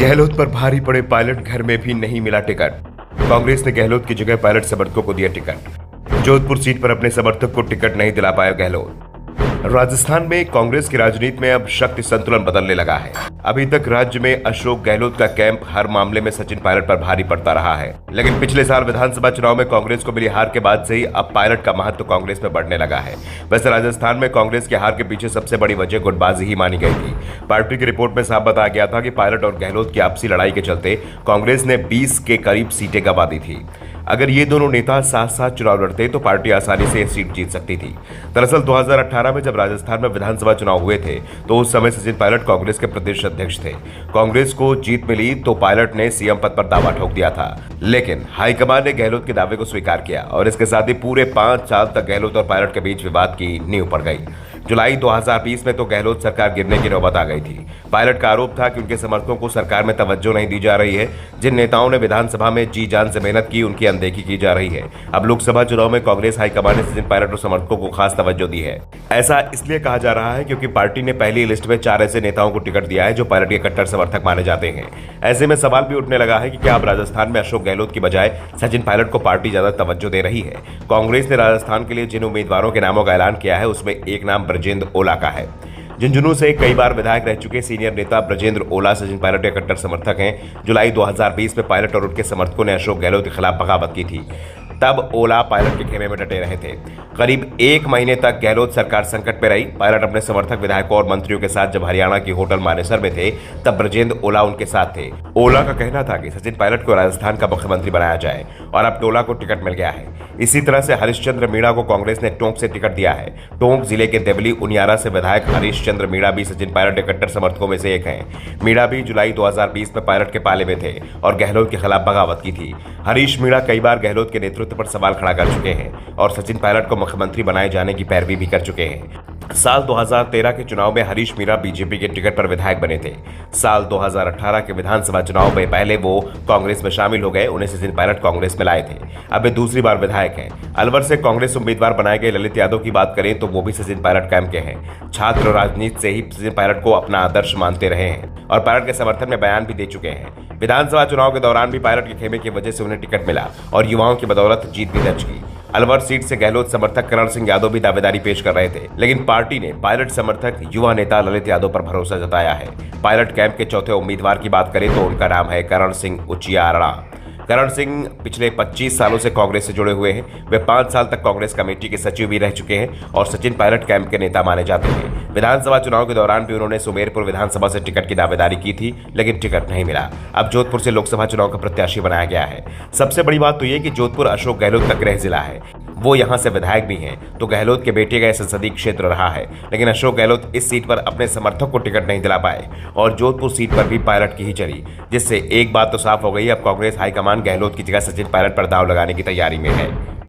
गहलोत पर भारी पड़े पायलट, घर में भी नहीं मिला टिकट। कांग्रेस ने गहलोत की जगह पायलट समर्थकों को दिया टिकट। जोधपुर सीट पर अपने समर्थक को टिकट नहीं दिला पाया गहलोत। राजस्थान में कांग्रेस की राजनीति में अब शक्ति संतुलन बदलने लगा है। अभी तक राज्य में अशोक गहलोत का कैंप हर मामले में सचिन पायलट पर भारी पड़ता रहा है, लेकिन पिछले साल विधानसभा चुनाव में कांग्रेस को मिली हार के बाद से ही अब पायलट का महत्व कांग्रेस में बढ़ने लगा है। वैसे राजस्थान में कांग्रेस की हार के पीछे सबसे बड़ी वजह गुटबाजी ही मानी गई थी। पार्टी की रिपोर्ट में साफ बताया गया था कि पायलट और गहलोत की आपसी लड़ाई के चलते कांग्रेस ने 20 के करीब सीटें गंवा दी थी। अगर ये दोनों नेता साथ साथ चुनाव लड़ते तो पार्टी आसानी से सीट जीत सकती थी। दरअसल 2018 में जब राजस्थान में विधानसभा चुनाव हुए थे तो उस समय सचिन पायलट कांग्रेस के प्रदेश अध्यक्ष थे। कांग्रेस को जीत मिली तो पायलट ने सीएम पद पर दावा ठोक दिया था, लेकिन हाईकमान ने गहलोत के दावे को स्वीकार किया और इसके साथ ही पूरे 5 साल तक गहलोत और पायलट के बीच विवाद की नींव पड़ गई। जुलाई 2020 में तो गहलोत सरकार गिरने की नौबत आ गई थी। पायलट का आरोप था कि उनके समर्थकों को सरकार में तवज्जो नहीं दी जा रही है। जिन नेताओं ने विधानसभा में जी जान से मेहनत की, उनकी अनदेखी की जा रही है। अब लोकसभा चुनाव में कांग्रेस हाईकमान ने सचिन पायलट और समर्थकों को खास तवज्जो दी है। ऐसा इसलिए कहा जा रहा है क्योंकि पार्टी ने पहली लिस्ट में 4 ऐसे नेताओं को टिकट दिया है जो पायलट के कट्टर समर्थक माने जाते हैं। ऐसे में सवाल भी उठने लगा है कि क्या अब राजस्थान में अशोक गहलोत की बजाय सचिन पायलट को पार्टी ज्यादा तवज्जो दे रही है। कांग्रेस ने राजस्थान के लिए जिन उम्मीदवारों के नामों का ऐलान किया है उसमें एक नाम ब्रजेंद्र ओला का है। झुंझुनू से कई बार विधायक रह चुके सीनियर नेता ब्रजेंद्र ओला सचिन पायलट के कट्टर समर्थक हैं। जुलाई 2020 में पायलट और उनके समर्थकों ने अशोक गहलोत के खिलाफ बगावत की थी। तब ओला पायलट के खेमे में डटे रहे थे। करीब 1 महीने तक गहलोत सरकार संकट में रही। पायलट अपने समर्थक विधायकों और मंत्रियों के साथ जब हरियाणा की होटल मानेसर में थे तब ब्रजेंद्र ओला उनके साथ थे। ओला का कहना था कि सचिन पायलट को राजस्थान का मुख्यमंत्री बनाया जाए और अब ओला को टिकट मिल गया है। इसी तरह से हरीशचंद्र मीणा को कांग्रेस ने टोंक से टिकट दिया है। टोंक जिले के देवली उनियारा से विधायक हरीशचंद्र मीणा भी सचिन पायलट के कट्टर समर्थकों में से एक हैं। मीणा भी जुलाई 2020 में पायलट के पाले में थे और गहलोत के खिलाफ बगावत की थी। हरीश मीणा कई बार गहलोत के नेतृत्व पर सवाल खड़ा कर चुके हैं और सचिन पायलट को मुख्यमंत्री बनाए जाने की पैरवी भी कर चुके हैं। साल 2013 के चुनाव में हरीश मीणा बीजेपी के टिकट पर विधायक बने थे। साल 2018 के विधानसभा चुनाव में पहले वो कांग्रेस में शामिल हो गए, उन्हें सचिन पायलट कांग्रेस में लाए थे। अब वे दूसरी बार विधायक हैं। अलवर से कांग्रेस उम्मीदवार बनाए गए ललित यादव की बात करें तो वो भी सचिन पायलट कैंप के हैं। छात्र राजनीति से ही सचिन पायलट को अपना आदर्श मानते रहे हैं और पायलट के समर्थन में बयान भी दे चुके हैं। विधानसभा चुनाव के दौरान भी पायलट के खेमे की वजह से उन्हें टिकट मिला और युवाओं की बदौलत जीत भी दर्ज की। अलवर सीट से गहलोत समर्थक करण सिंह यादव भी दावेदारी पेश कर रहे थे, लेकिन पार्टी ने पायलट समर्थक युवा नेता ललित यादव पर भरोसा जताया है। पायलट कैंप के चौथे उम्मीदवार की बात करें तो उनका नाम है करण सिंह उचियारा। करण सिंह पिछले 25 सालों से कांग्रेस से जुड़े हुए हैं। वे 5 साल तक कांग्रेस कमेटी के सचिव भी रह चुके हैं और सचिन पायलट कैंप के नेता माने जाते हैं। विधानसभा चुनाव के दौरान भी उन्होंने सुमेरपुर विधानसभा से टिकट की दावेदारी की थी, लेकिन टिकट नहीं मिला। अब जोधपुर से लोकसभा चुनाव का प्रत्याशी बनाया गया है। सबसे बड़ी बात तो ये कि जोधपुर अशोक गहलोत का गृह जिला है। वो यहां से विधायक भी हैं, तो गहलोत के बेटे का संसदीय क्षेत्र रहा है, लेकिन अशोक गहलोत इस सीट पर अपने समर्थक को टिकट नहीं दिला पाए और जोधपुर सीट पर भी पायलट की ही चली, जिससे एक बात तो साफ हो गई, अब कांग्रेस हाईकमान गहलोत की जगह सचिन पायलट पर दांव लगाने की तैयारी में है।